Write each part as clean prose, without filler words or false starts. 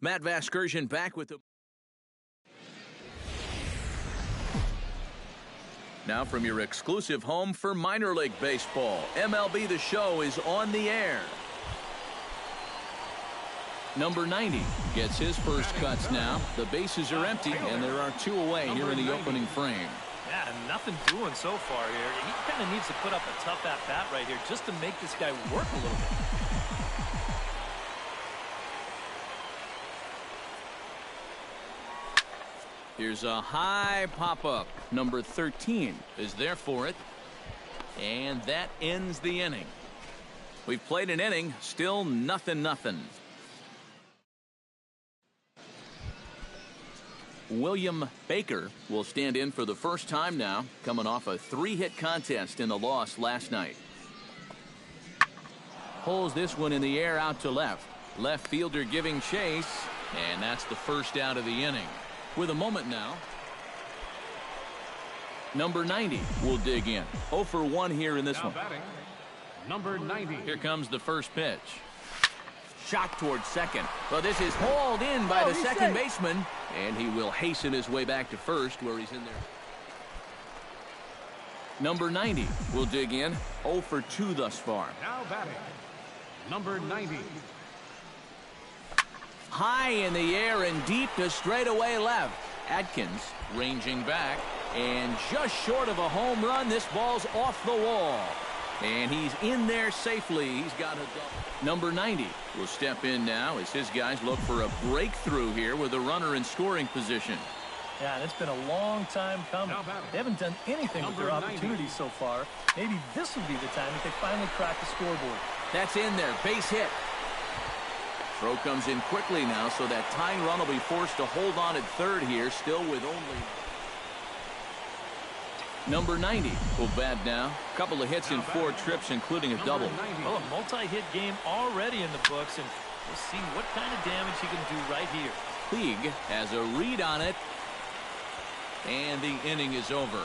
Matt Vasgersian back with the... Now from your exclusive home for minor league baseball, MLB The Show is on the air. Number 90 gets his first cuts now. The bases are empty, and there are two away here in the opening frame. Yeah, nothing doing so far here. He kind of needs to put up a tough at-bat right here just to make this guy work a little bit. Here's a high pop-up. Number 13 is there for it. And that ends the inning. We've played an inning, still nothing. William Baker will stand in for the first time now, coming off a 3-hit contest in the loss last night. Pulls this one in the air out to left. Left fielder giving chase, and that's the first out of the inning. With a moment now, number 90 will dig in. 0 for 1 here in this now one. Batting, number 90. Here comes the first pitch. Shot towards second. Well, this is hauled in by the second baseman, and he will hasten his way back to first where he's in there. Number 90 will dig in. 0 for 2 thus far. Now batting, number 90. High in the air and deep to straightaway left. Atkins ranging back, and just short of a home run. This ball's off the wall, and he's in there safely. He's got a double. Number 90 will step in now as his guys look for a breakthrough here with a runner in scoring position. Yeah, and it's been a long time coming. They haven't done anything with their opportunities so far. Maybe this will be the time that they finally crack the scoreboard. That's in there. Base hit. Throw comes in quickly now, so that tying run will be forced to hold on at third here, still with only... Number 90 will bat now. A couple of hits in 4 trips, including a double. Well, a multi-hit game already in the books, and we'll see what kind of damage he can do right here. League has a read on it, and the inning is over.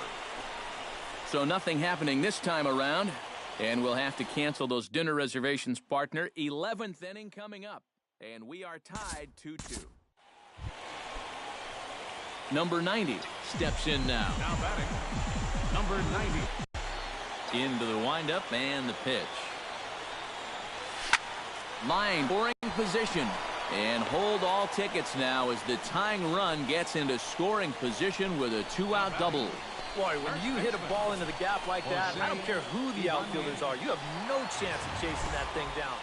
So nothing happening this time around, and we'll have to cancel those dinner reservations, partner. 11th inning coming up. And we are tied 2-2. Number 90 steps in now. Now batting, number 90. Into the windup and the pitch. Line scoring position. And hold all tickets now as the tying run gets into scoring position with a 2-out double. Boy, when you hit a ball into the gap like that, I don't care who the outfielders are, you have no chance of chasing that thing down.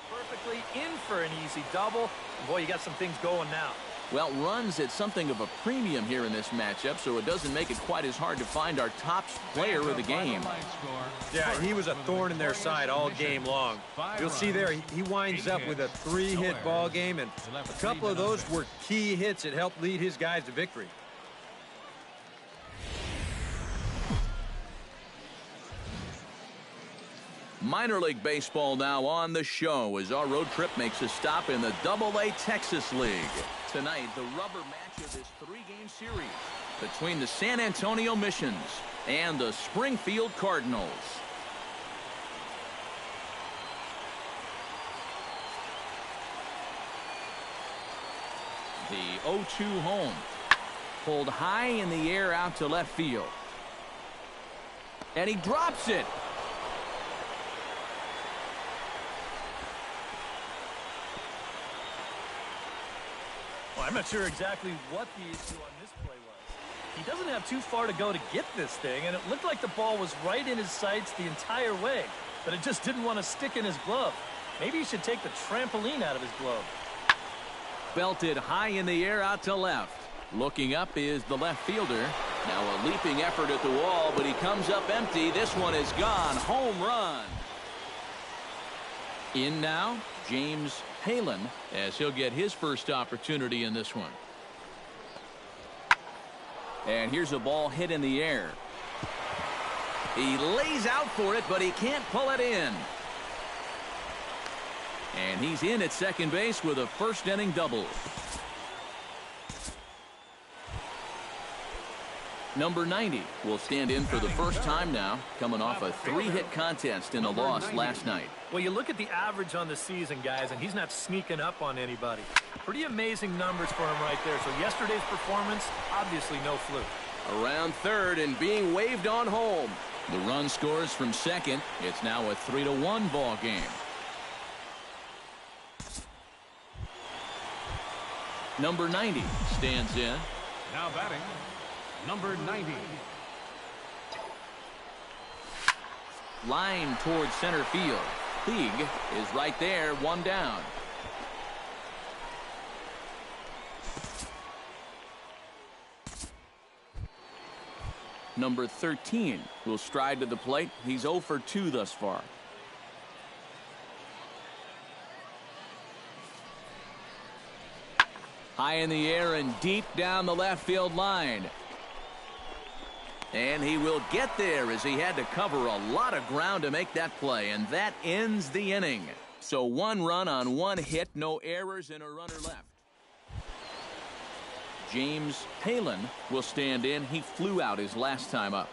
Perfectly in for an easy double. Boy, you got some things going now. Well, runs at something of a premium here in this matchup, so it doesn't make it quite as hard to find our top player of the game. Yeah, he was a thorn in their side all game long. You'll see there, he winds up with a 3-hit ball game, and a couple of those were key hits that helped lead his guys to victory. Minor league baseball now on the show as our road trip makes a stop in the AA Texas League. Tonight, the rubber match of this 3-game series between the San Antonio Missions and the Springfield Cardinals. The 0-2 home. Pulled high in the air out to left field. And he drops it. Well, I'm not sure exactly what the issue on this play was. He doesn't have too far to go to get this thing, and it looked like the ball was right in his sights the entire way, but it just didn't want to stick in his glove. Maybe he should take the trampoline out of his glove. Belted high in the air out to left. Looking up is the left fielder. Now a leaping effort at the wall, but he comes up empty. This one is gone. Home run. In now, James Palin, as he'll get his first opportunity in this one. And here's a ball hit in the air. He lays out for it, but he can't pull it in. And he's in at second base with a first inning double. Number 90 will stand in for the first time now, coming off a 3-hit contest in a loss last night. Well, you look at the average on the season, guys, and he's not sneaking up on anybody. Pretty amazing numbers for him right there. So yesterday's performance, obviously no fluke. Around third and being waved on home. The run scores from second. It's now a 3-1 ball game. Number 90 stands in. Now batting, number 90. Line towards center field. Puig is right there, one down. Number 13 will stride to the plate. He's 0 for 2 thus far. High in the air and deep down the left field line. And he will get there as he had to cover a lot of ground to make that play. And that ends the inning. So 1 run on 1 hit, no errors, and a runner left. James Palin will stand in. He flew out his last time up.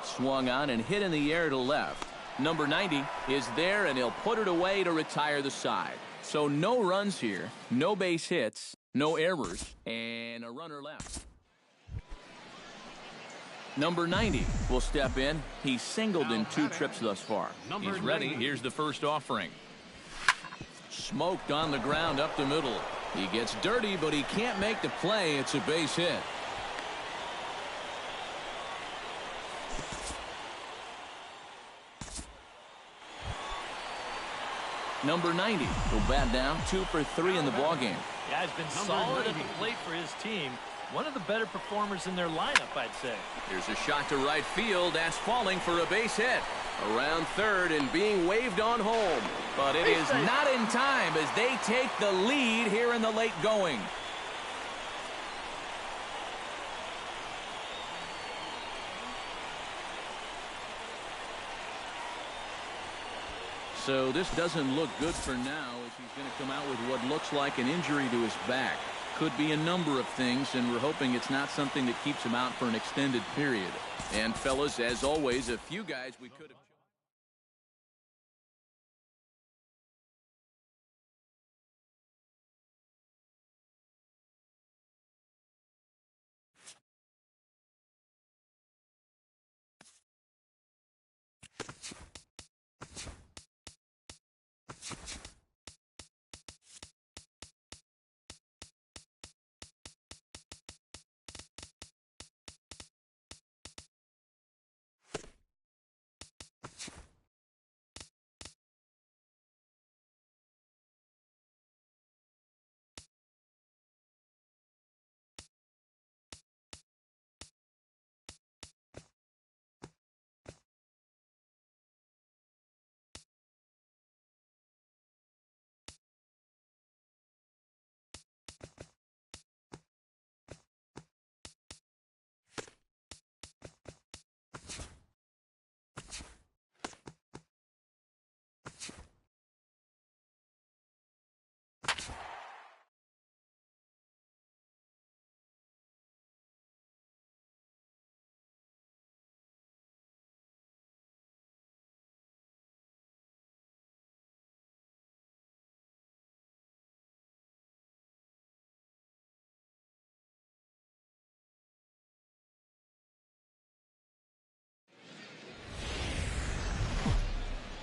Swung on and hit in the air to left. Number 90 is there, and he'll put it away to retire the side. So no runs here, no base hits, no errors, and a runner left. Number 90 will step in. He's singled in 2 trips thus far. He's ready. Here's the first offering. Smoked on the ground up the middle. He gets dirty, but he can't make the play. It's a base hit. Number 90 will bat down 2 for 3 in the ballgame. Yeah, he's been solid at the plate for his team. One of the better performers in their lineup, I'd say. Here's a shot to right field. That's falling for a base hit. Around third and being waved on home. But it is not in time as they take the lead here in the late going. So this doesn't look good for now as he's going to come out with what looks like an injury to his back. Could be a number of things, and we're hoping it's not something that keeps him out for an extended period. And fellas, as always, a few guys we could have...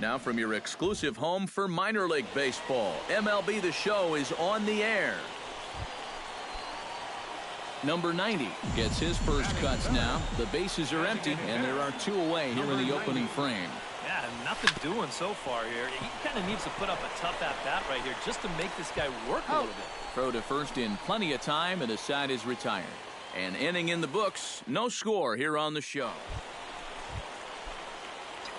Now from your exclusive home for minor league baseball, MLB The Show is on the air. Number 90 gets his first cuts now. The bases are empty, and there are 2 away here in the opening frame. Yeah, nothing doing so far here. He kind of needs to put up a tough at-bat right here just to make this guy work a little bit. Throw to first in plenty of time, and the side is retired. An inning in the books, no score here on the show.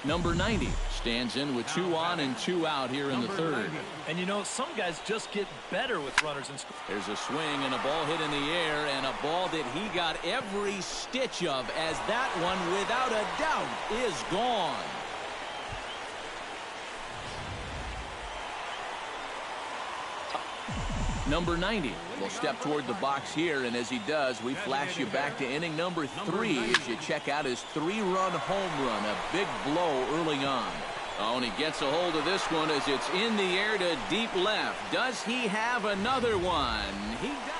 Number 90 stands in with 2 on and 2 out here in the third. And you know, some guys just get better with runners in score. There's a swing and a ball hit in the air, and a ball that he got every stitch of, as that one, without a doubt, is gone. Number 90 will step toward the box here, and as he does, we flash you back to inning number 3 as you check out his 3-run home run, a big blow early on. Oh, and he gets a hold of this one as it's in the air to deep left. Does he have another one? He does.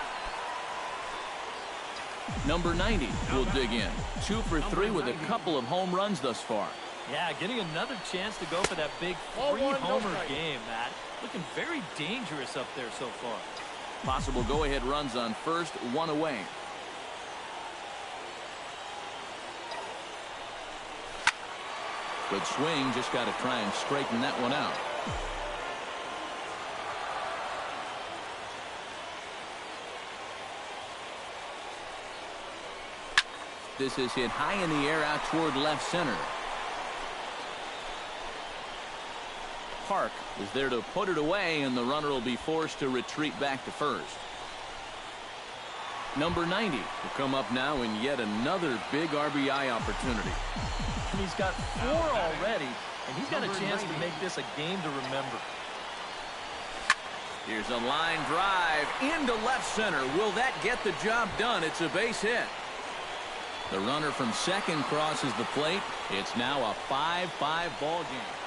Number 90 will dig in. 2 for 3 with a couple of home runs thus far. Yeah, getting another chance to go for that big 3-homer game, Matt. Looking very dangerous up there so far. Possible go-ahead runs on first, 1 away. Good swing, just got to try and straighten that one out. This is hit high in the air out toward left center. Park is there to put it away, and the runner will be forced to retreat back to first. Number 90 will come up now in yet another big RBI opportunity. And he's got 4 already, and he's got a chance to make this a game to remember. Here's a line drive into left center. Will that get the job done? It's a base hit. The runner from second crosses the plate. It's now a 5-5 ball game.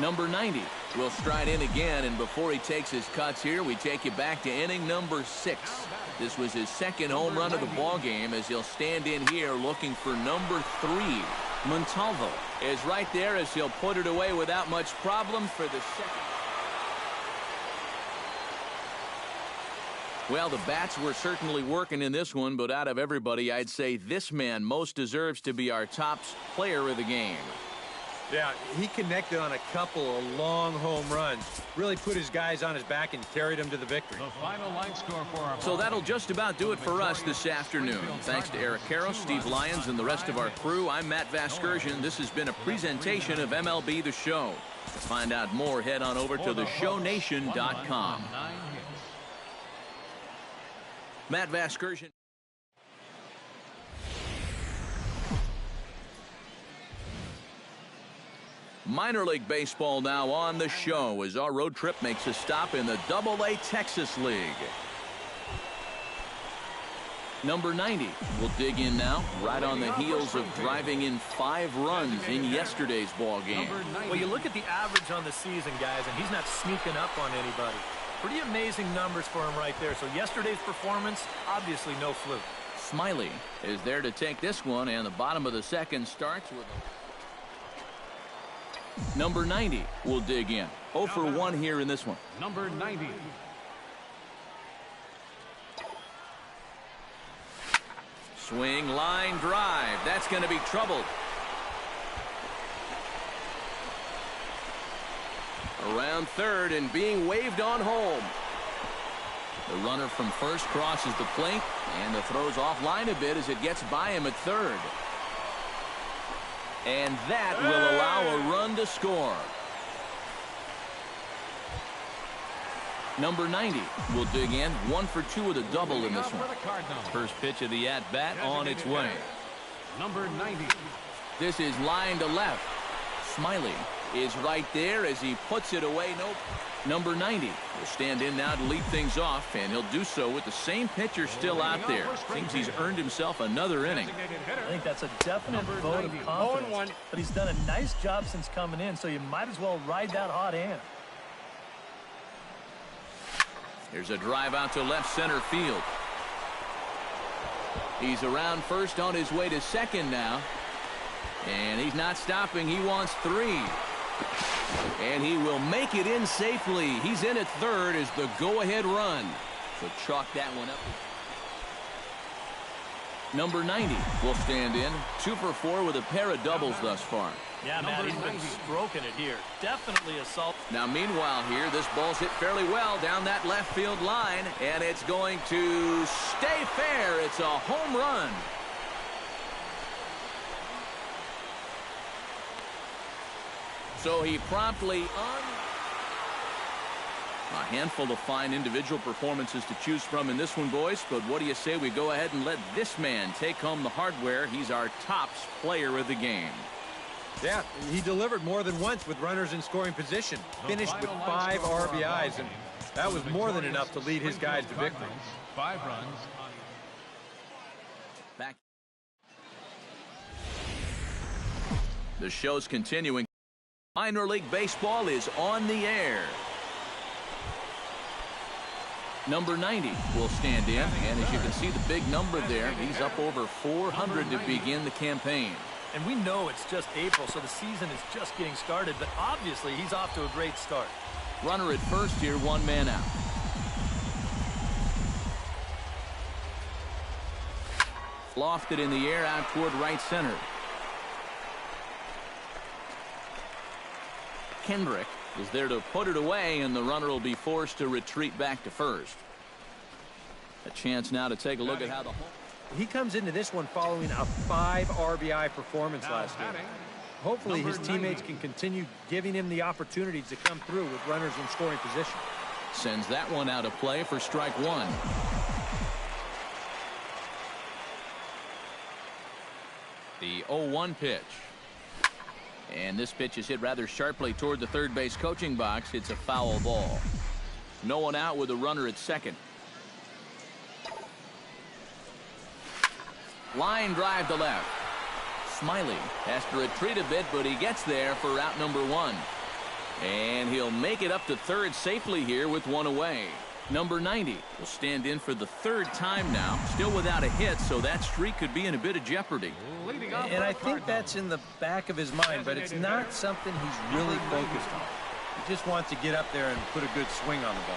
Number 90 will stride in again, and before he takes his cuts here, we take you back to inning number 6. This was his second home run of the ball game as he'll stand in here looking for number 3. Montalvo is right there as he'll put it away without much problem for the second. Well, the bats were certainly working in this one, but out of everybody, I'd say this man most deserves to be our top player of the game. Yeah, he connected on a couple of long home runs. Really put his guys on his back and carried them to the victory. The final line score for our So that'll just about do it for us this afternoon. Thanks to Eric Karros, Steve Lyons, and the rest of our crew, I'm Matt Vasgersian. This has been a presentation of MLB The Show. To find out more, head on over to theshownation.com. Matt Vasgersian. Minor League Baseball now on the show as our road trip makes a stop in the Double-A Texas League. Number 90 will dig in now, right on the heels of driving in 5 runs in yesterday's ball game. Well, you look at the average on the season, guys, and he's not sneaking up on anybody. Pretty amazing numbers for him right there. So yesterday's performance, obviously no fluke. Smiley is there to take this one, and the bottom of the second starts with a... Number 90 will dig in. 0 for 1 here in this one. Number 90. Swing, line, drive. That's going to be troubled. Around third and being waved on home. The runner from first crosses the plate, and the throw's offline a bit as it gets by him at third. And that will allow a run to score. Number 90 will dig in. 1 for 2 with a double in this one. First pitch of the at-bat on its way. Number 90. This is line to left. Smiley is right there as he puts it away. Nope. Number 90 will stand in now to lead things off, and he'll do so with the same pitcher still out there. Seems he's earned himself another inning. I think that's a definite vote of confidence. But he's done a nice job since coming in, so you might as well ride that hot hand. Here's a drive out to left center field. He's around first on his way to second now. And he's not stopping. He wants 3. And he will make it in safely. He's in at third as the go-ahead run. So chalk that one up. Number 90 will stand in. 2 for 4 with a pair of doubles thus far. Yeah, man, he's been stroking it here. Definitely a salt. Now, meanwhile here, this ball's hit fairly well down that left field line. And it's going to stay fair. It's a home run. So he promptly a handful of fine individual performances to choose from in this one, boys. But what do you say we go ahead and let this man take home the hardware? He's our tops player of the game. Yeah, he delivered more than once with runners in scoring position. Finished with 5 RBIs. And That was more than enough to lead his guys to victory. 5 runs. Back. The show's continuing. Minor League Baseball is on the air. Number 90 will stand in, and as you can see the big number there, he's up over 400 to begin the campaign. And we know it's just April, so the season is just getting started, but obviously he's off to a great start. Runner at first here, 1 man out. Lofted in the air out toward right center. Kendrick is there to put it away, and the runner will be forced to retreat back to first. A chance now to take a look at how the home. He comes into this one following a 5 RBI performance last game. Hopefully his teammates can continue giving him the opportunities to come through with runners in scoring position. Sends that one out of play for strike 1. The 0-1 pitch. And this pitch is hit rather sharply toward the third base coaching box. It's a foul ball. No one out with a runner at second. Line drive to left. Smiley has to retreat a bit, but he gets there for out number 1. And he'll make it up to third safely here with 1 away. Number 90 will stand in for the 3rd time now, still without a hit, so that streak could be in a bit of jeopardy. And I think that's in the back of his mind, but it's not something he's really focused on. He just wants to get up there and put a good swing on the ball.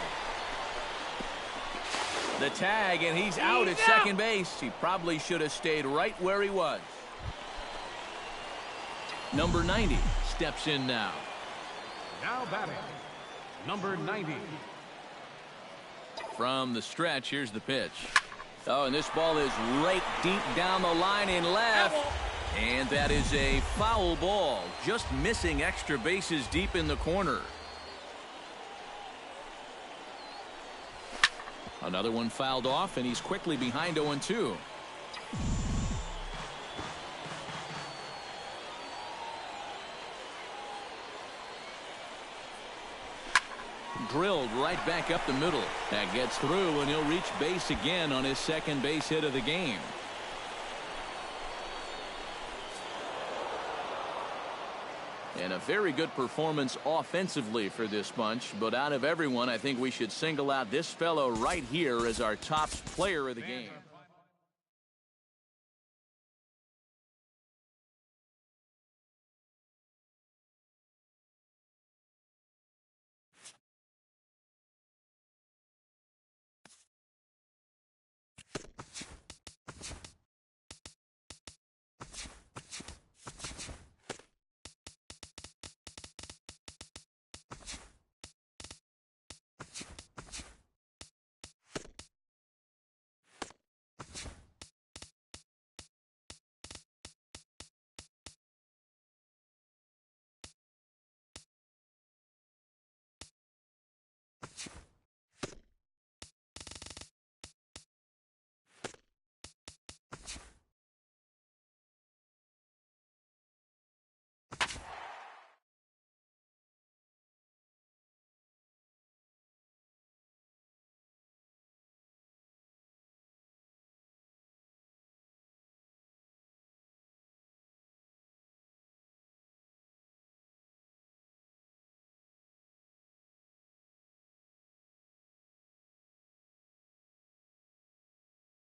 The tag, and he's out at second base. He probably should have stayed right where he was. Number 90 steps in now. Now batting, number 90. From the stretch, here's the pitch. Oh, and this ball is right deep down the line in left. And that is a foul ball. Just missing extra bases deep in the corner. Another one fouled off, and he's quickly behind 0-2. Drilled right back up the middle. That gets through, and he'll reach base again on his second base hit of the game. And a very good performance offensively for this bunch, but out of everyone, I think we should single out this fellow right here as our top player of the game.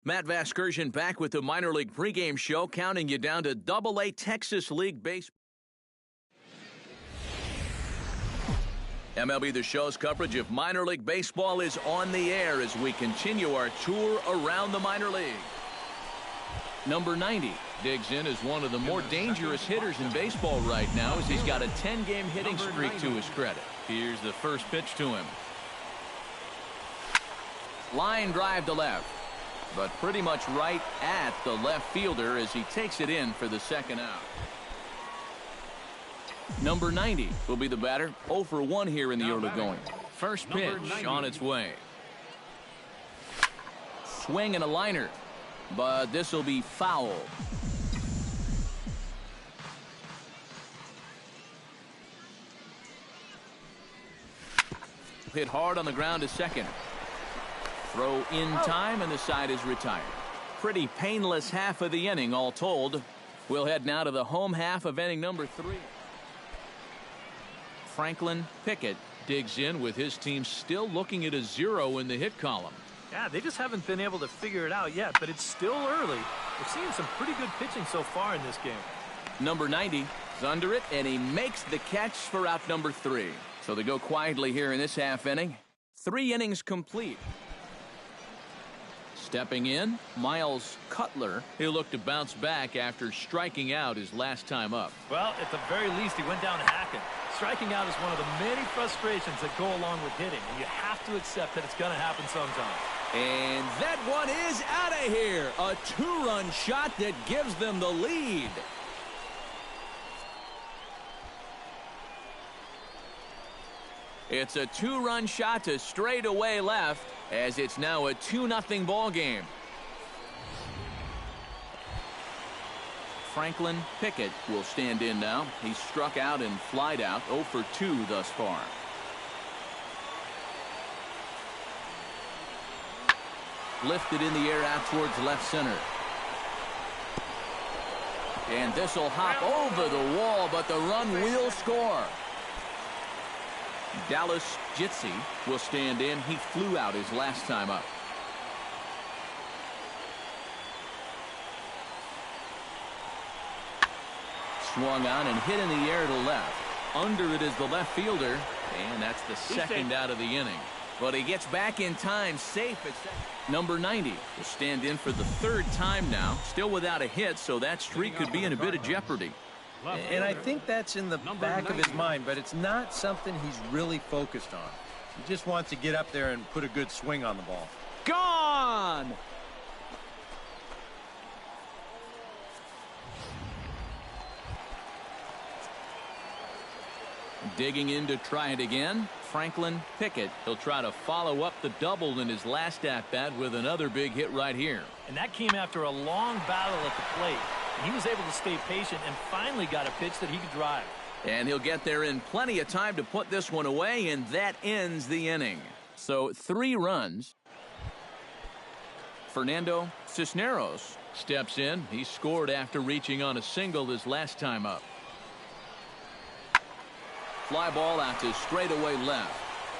Matt Vasgersian back with the minor league pregame show, counting you down to Double-A Texas League Baseball. MLB The Show's coverage of minor league baseball is on the air as we continue our tour around the minor league. Number 90 digs in as one of the more dangerous hitters in baseball right now, as he's got a 10-game hitting streak to his credit. Here's the first pitch to him. Line drive to left, but pretty much right at the left fielder as he takes it in for the second out. Number 90 will be the batter. 0 for 1 here in the early going. First pitch on its way. Swing and a liner, but this will be foul. hit hard on the ground to second. Throw in time, and the side is retired. Pretty painless half of the inning, all told. We'll head now to the home half of inning number 3. Franklin Pickett digs in with his team still looking at a 0 in the hit column. Yeah, they just haven't been able to figure it out yet, but it's still early. We're seeing some pretty good pitching so far in this game. Number 90 is under it, and he makes the catch for out number 3. So they go quietly here in this half inning. 3 innings complete. Stepping in, Miles Cutler. He'll look to bounce back after striking out his last time up. Well, at the very least, he went down hacking. Striking out is one of the many frustrations that go along with hitting, and you have to accept that it's going to happen sometime. And that one is out of here. A 2-run shot that gives them the lead. It's a 2-run shot to straightaway left, as it's now a 2-0 ball game. Franklin Pickett will stand in now. He struck out and flied out, 0 for 2 thus far. Lifted in the air out towards left center. And this will hop over the wall, but the run will score. Dallas Jitsi will stand in. He flew out his last time up. Swung on and hit in the air to left. Under it is the left fielder, and that's the second out of the inning. But he gets back in time, safe at second. Number 90 will stand in for the 3rd time now, still without a hit, so that streak could be in a bit of jeopardy. And I think that's in the back of his mind, but it's not something he's really focused on. He just wants to get up there and put a good swing on the ball. Gone! Digging in to try it again, Franklin Pickett. He'll try to follow up the double in his last at-bat with another big hit right here. And that came after a long battle at the plate. And he was able to stay patient and finally got a pitch that he could drive. And he'll get there in plenty of time to put this one away, and that ends the inning. So 3 runs. Fernando Cisneros steps in. He scored after reaching on a single his last time up. Fly ball out to straightaway left.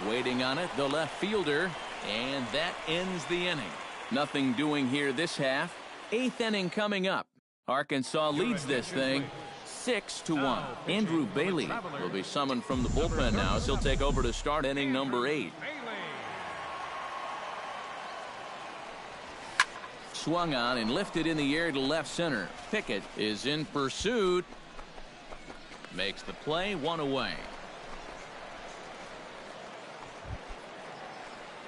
Waiting on it, the left fielder, and that ends the inning. Nothing doing here this half. 8th inning coming up. Arkansas leads this thing 6-1. Andrew Bailey will be summoned from the bullpen now as he'll take over to start inning number 8. Swung on and lifted in the air to left center. Pickett is in pursuit. Makes the play, 1 away.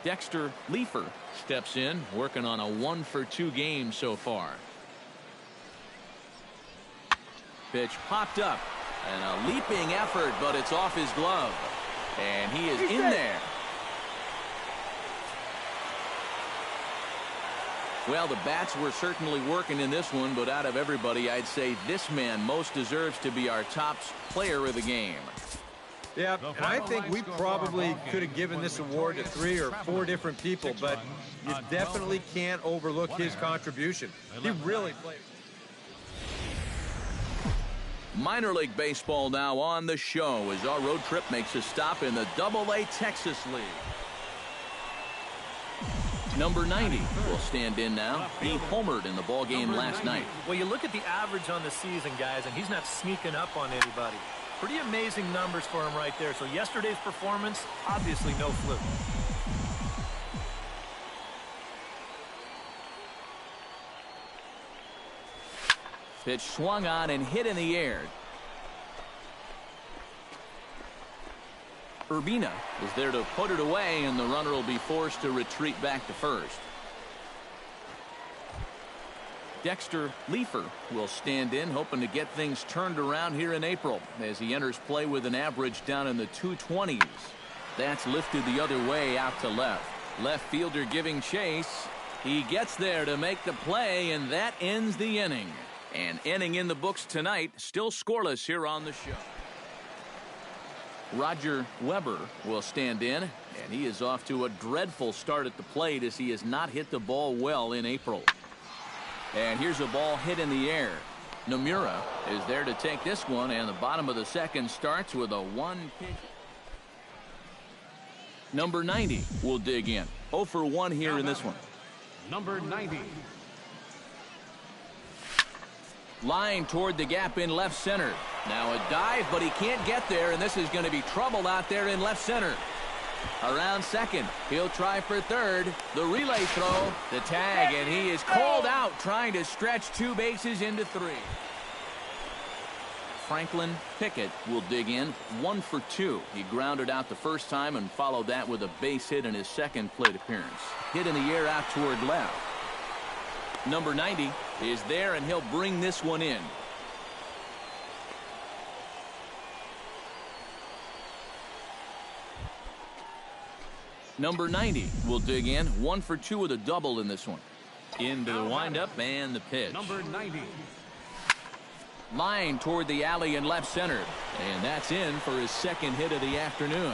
Dexter Leefer steps in, working on a 1 for 2 game so far. Pitch popped up, and a leaping effort, but it's off his glove. And he is in there. Well, the bats were certainly working in this one, but out of everybody, I'd say this man most deserves to be our top player of the game. Yeah, and I think we probably could have given this award to 3 or 4 different people, but you definitely can't overlook his contribution. He really played. Minor League Baseball now on the show as our road trip makes a stop in the Double-A Texas League. Number 90 will stand in now. He homered in the ball game last night. Well, you look at the average on the season, guys, and he's not sneaking up on anybody. Pretty amazing numbers for him right there. So yesterday's performance, obviously no fluke. Pitch swung on and hit in the air. Urbina is there to put it away, and the runner will be forced to retreat back to first. Dexter Leefer will stand in, hoping to get things turned around here in April as he enters play with an average down in the 220s. That's lifted the other way out to left. Left fielder giving chase. He gets there to make the play, and that ends the inning. An inning in the books tonight, still scoreless here on the show. Roger Weber will stand in. And he is off to a dreadful start at the plate as he has not hit the ball well in April. And here's a ball hit in the air. Nomura is there to take this one, and the bottom of the second starts with a one-pitch. Number 90 will dig in. 0 for 1 here in this one. Number 90. Line toward the gap in left center. Now a dive, but he can't get there, and this is going to be trouble out there in left center. Around second, he'll try for third. The relay throw, the tag, and he is called out trying to stretch 2 bases into 3. Franklin Pickett will dig in. 1 for 2. He grounded out the first time and followed that with a base hit in his second plate appearance. Hit in the air out toward left. Number 90 is there, and he'll bring this one in. Number 90 will dig in. 1 for 2 with a double in this one. Into the windup and the pitch. Number 90. Line toward the alley in left center. And that's in for his second hit of the afternoon.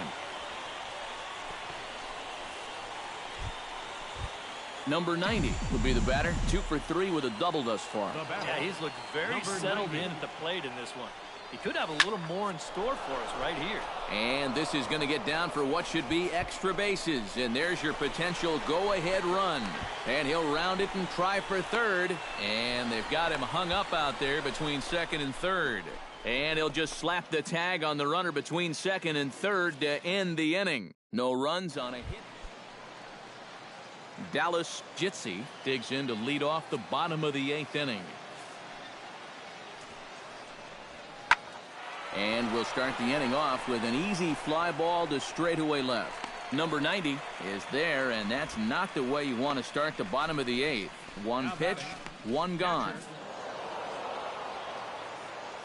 Number 90 will be the batter. 2 for 3 with a double thus far. Yeah, he's looked very settled in at the plate in this one. He could have a little more in store for us right here. And this is going to get down for what should be extra bases. And there's your potential go-ahead run. And he'll round it and try for third. And they've got him hung up out there between second and third. And he'll just slap the tag on the runner between second and third to end the inning. No runs on a hit. Dallas Jitsi digs in to lead off the bottom of the 8th inning. And we'll start the inning off with an easy fly ball to straightaway left. Number 90 is there, and that's not the way you want to start the bottom of the 8th. 1 pitch, 1 gone.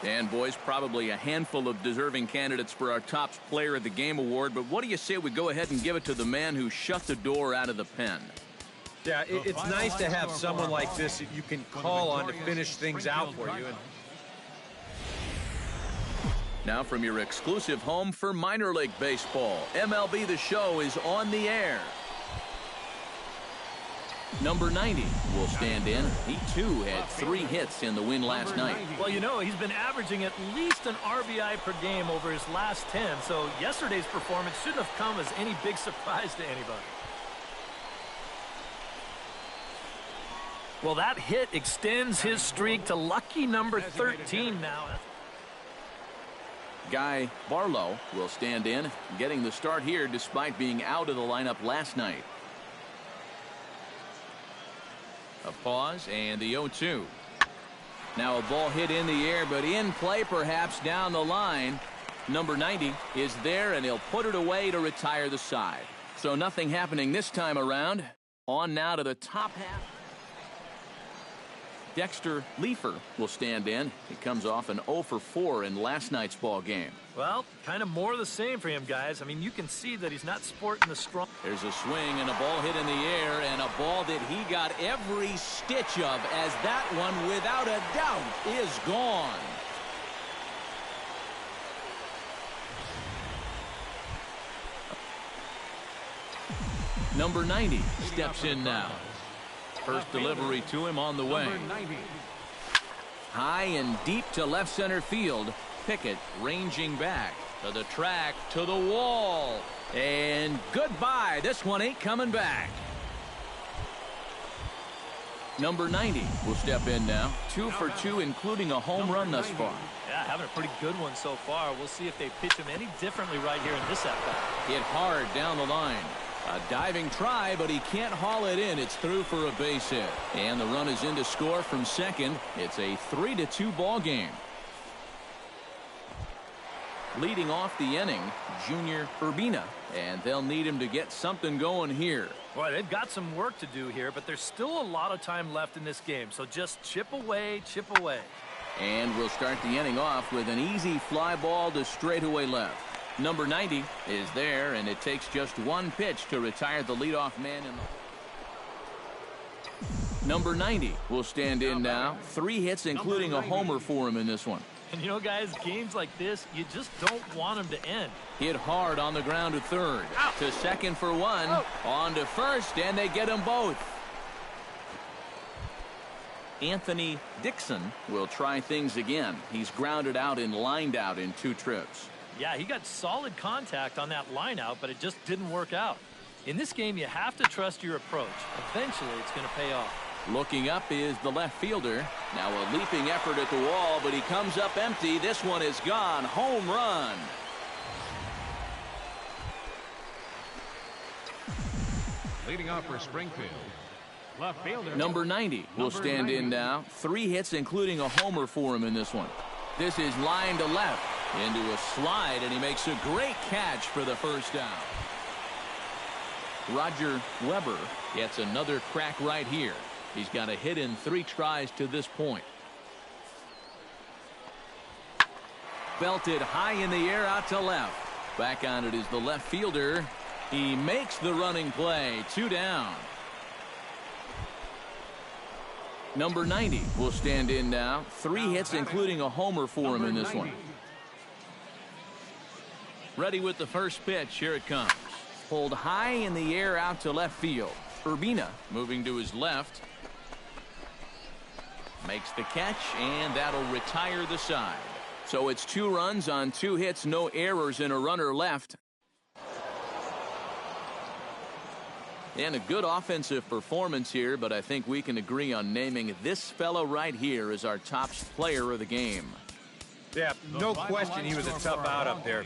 And boys, probably a handful of deserving candidates for our top player of the game award, but what do you say we go ahead and give it to the man who shut the door out of the pen? Yeah, it's nice to have someone like this that you can call on to finish things out for you. Now from your exclusive home for minor league baseball, MLB The Show is on the air. Number 90 will stand in. He too had 3 hits in the win last night. Well, you know, he's been averaging at least an RBI per game over his last 10, so yesterday's performance shouldn't have come as any big surprise to anybody. Well, that hit extends his streak to lucky number 13 now. Guy Barlow will stand in, getting the start here despite being out of the lineup last night. A pause and the 0-2. Now a ball hit in the air, but in play perhaps down the line. Number 90 is there, and he'll put it away to retire the side. So nothing happening this time around. On now to the top half. Dexter Leafer will stand in. He comes off an 0 for 4 in last night's ball game. Well, kind of more of the same for him, guys. I mean, you can see that he's not sporting the strong. There's a swing and a ball hit in the air, and a ball that he got every stitch of, as that one, without a doubt, is gone. Number 90 steps in now. First delivery to him on the way. High and deep to left center field. Pickett ranging back to the track, to the wall. And goodbye. This one ain't coming back. Number 90 will step in now. 2 for 2, including a home run thus far. Yeah, having a pretty good one so far. We'll see if they pitch him any differently right here in this at-bat. Hit hard down the line. A diving try, but he can't haul it in. It's through for a base hit. And the run is in to score from second. It's a 3-2 ball game. Leading off the inning, Junior Urbina. And they'll need him to get something going here. Boy, they've got some work to do here, but there's still a lot of time left in this game. So just chip away, chip away. And we'll start the inning off with an easy fly ball to straightaway left. Number 90 is there, and it takes just 1 pitch to retire the leadoff man in the... Number 90 will stand in now. 3 hits, including a homer for him in this one. And, you know, guys, games like this, you just don't want them to end. Hit hard on the ground to third. Out. To second for one. Oh. On to first, and they get them both. Anthony Dixon will try things again. He's grounded out and lined out in 2 trips. Yeah, he got solid contact on that line out, but it just didn't work out. In this game, you have to trust your approach. Eventually, it's going to pay off. Looking up is the left fielder. Now a leaping effort at the wall, but he comes up empty. This one is gone. Home run. Leading off for Springfield, left fielder number 90 will stand in now. 3 hits, including a homer for him in this one. This is line to left into a slide, and he makes a great catch for the first down. Roger Weber gets another crack right here. He's got a hit in 3 tries to this point. Belted high in the air out to left. Back on it is the left fielder. He makes the running play. 2 down. Number 90 will stand in now. 3 hits, including a homer for him in this one. Ready with the first pitch. Here it comes. Pulled high in the air out to left field. Urbina moving to his left. Makes the catch, and that'll retire the side. So it's 2 runs on 2 hits, no errors, and a runner left. And a good offensive performance here, but I think we can agree on naming this fellow right here as our top player of the game. Yeah, no question he was a tough out up there.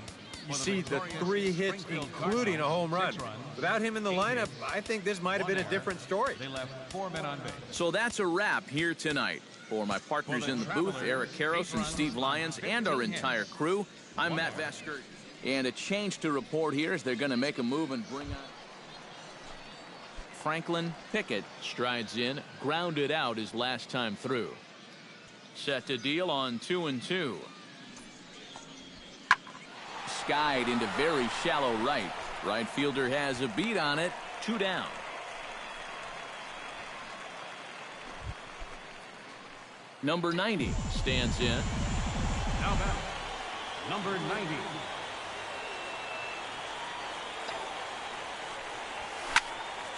You see the 3 hits, including a home run. Without him in the lineup, I think this might have been a different story. They left 4 men on base. So that's a wrap here tonight. For my partners in the booth, Eric Karros and Steve Lyons, and our entire crew, I'm Matt Vesker. And a change to report here as they're going to make a move and bring on Franklin Pickett. Strides in, grounded out his last time through. Set to deal on 2-2. Skied into very shallow right. Right fielder has a beat on it. 2 down. Number 90 stands in. Now back, number 90.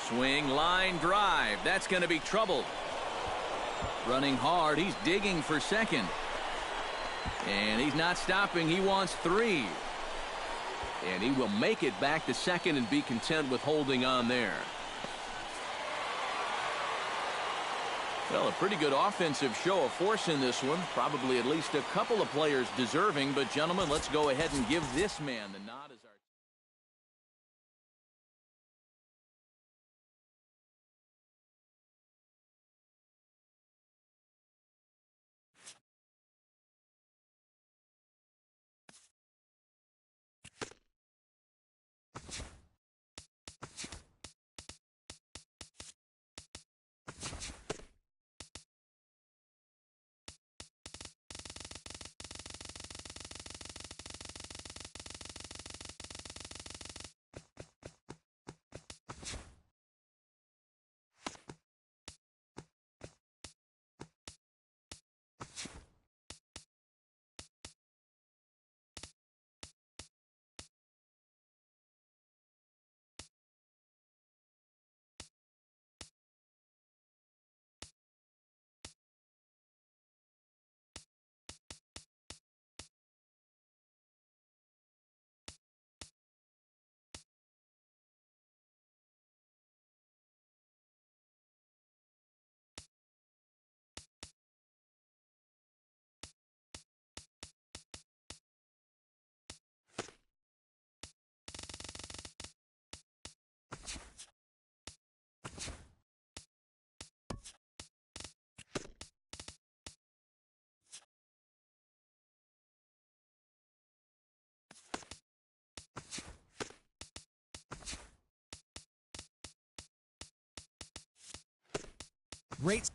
Swing, line, drive. That's going to be trouble. Running hard. He's digging for second. And he's not stopping. He wants 3. And he will make it back to second and be content with holding on there. Well, a pretty good offensive show of force in this one. Probably at least a couple of players deserving. But, gentlemen, let's go ahead and give this man the nod as our Great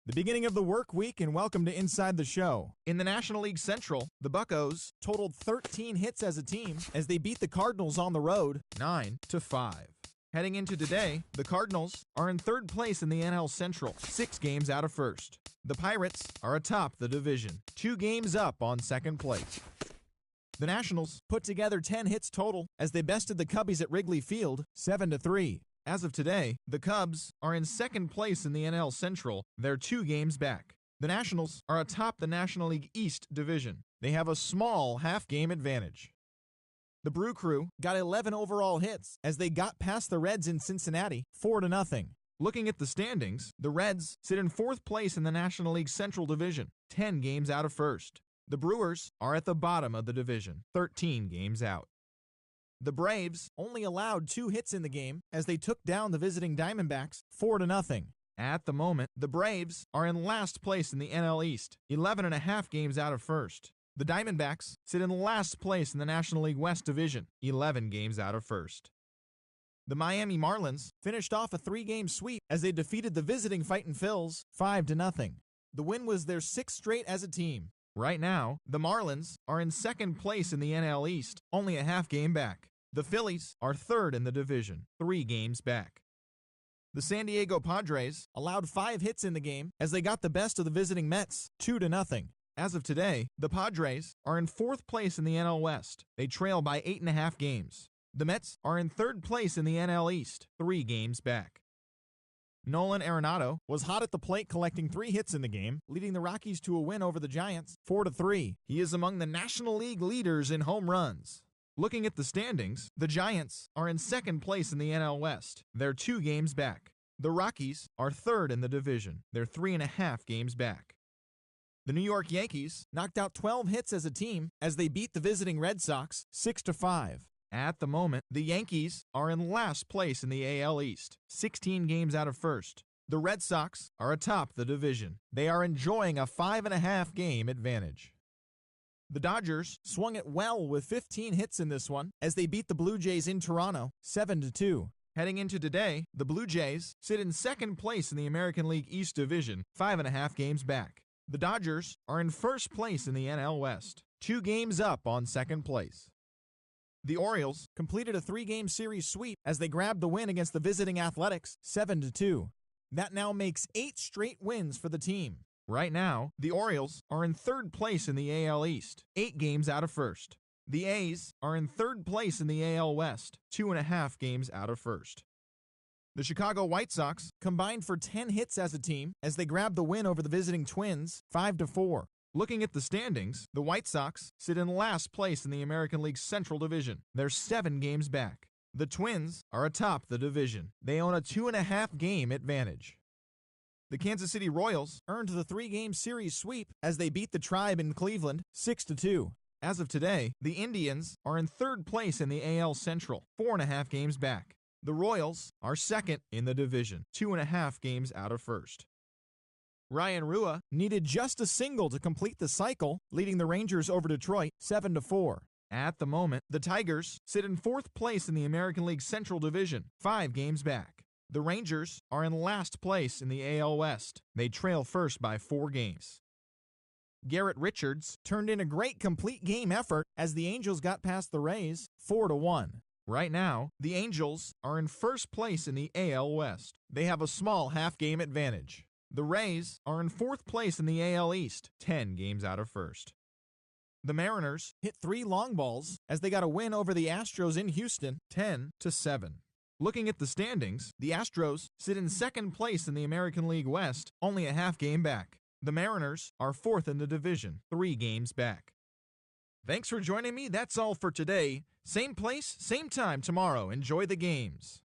The beginning of the work week, and welcome to Inside the Show. In the National League Central, the Buccos totaled 13 hits as a team as they beat the Cardinals on the road 9-5. Heading into today, the Cardinals are in third place in the NL Central, 6 games out of first. The Pirates are atop the division, 2 games up on second place. The Nationals put together 10 hits total as they bested the Cubbies at Wrigley Field 7-3. As of today, the Cubs are in second place in the NL Central. They're 2 games back. The Nationals are atop the National League East division. They have a small half-game advantage. The Brew Crew got 11 overall hits as they got past the Reds in Cincinnati 4-0. Looking at the standings, the Reds sit in 4th place in the National League Central division, 10 games out of first. The Brewers are at the bottom of the division, 13 games out. The Braves only allowed 2 hits in the game as they took down the visiting Diamondbacks 4-0. At the moment, the Braves are in last place in the NL East, 11.5 games out of first. The Diamondbacks sit in last place in the National League West division, 11 games out of first. The Miami Marlins finished off a 3-game sweep as they defeated the visiting Fightin' Phils 5-0. The win was their 6th straight as a team. Right now, the Marlins are in second place in the NL East, only a half game back. The Phillies are third in the division, 3 games back. The San Diego Padres allowed 5 hits in the game as they got the best of the visiting Mets, 2-0. As of today, the Padres are in 4th place in the NL West. They trail by 8.5 games. The Mets are in 3rd place in the NL East, 3 games back. Nolan Arenado was hot at the plate, collecting 3 hits in the game, leading the Rockies to a win over the Giants 4-3. He is among the National League leaders in home runs. Looking at the standings, the Giants are in 2nd place in the NL West. They're 2 games back. The Rockies are 3rd in the division. They're 3.5 games back. The New York Yankees knocked out 12 hits as a team as they beat the visiting Red Sox 6-5. At the moment, the Yankees are in last place in the AL East, 16 games out of first. The Red Sox are atop the division. They are enjoying a 5.5 game advantage. The Dodgers swung it well with 15 hits in this one as they beat the Blue Jays in Toronto 7-2. Heading into today, the Blue Jays sit in 2nd place in the American League East division, 5.5 games back. The Dodgers are in 1st place in the NL West, 2 games up on 2nd place. The Orioles completed a 3-game series sweep as they grabbed the win against the visiting Athletics 7-2. That now makes 8 straight wins for the team. Right now, the Orioles are in 3rd place in the AL East, 8 games out of first. The A's are in 3rd place in the AL West, 2.5 games out of first. The Chicago White Sox combined for 10 hits as a team as they grabbed the win over the visiting Twins 5-4. Looking at the standings, the White Sox sit in last place in the American League Central Division. They're 7 games back. The Twins are atop the division. They own a 2.5 game advantage. The Kansas City Royals earned the 3-game series sweep as they beat the Tribe in Cleveland 6-2. As of today, the Indians are in 3rd place in the AL Central, 4.5 games back. The Royals are 2nd in the division, 2.5 games out of first. Ryan Rua needed just a single to complete the cycle, leading the Rangers over Detroit 7-4. At the moment, the Tigers sit in 4th place in the American League Central Division, 5 games back. The Rangers are in last place in the AL West. They trail first by 4 games. Garrett Richards turned in a great complete game effort as the Angels got past the Rays 4-1. Right now, the Angels are in 1st place in the AL West. They have a small half-game advantage. The Rays are in 4th place in the AL East, 10 games out of first. The Mariners hit 3 long balls as they got a win over the Astros in Houston, 10-7. Looking at the standings, the Astros sit in 2nd place in the American League West, only a half game back. The Mariners are 4th in the division, 3 games back. Thanks for joining me. That's all for today. Same place, same time tomorrow. Enjoy the games.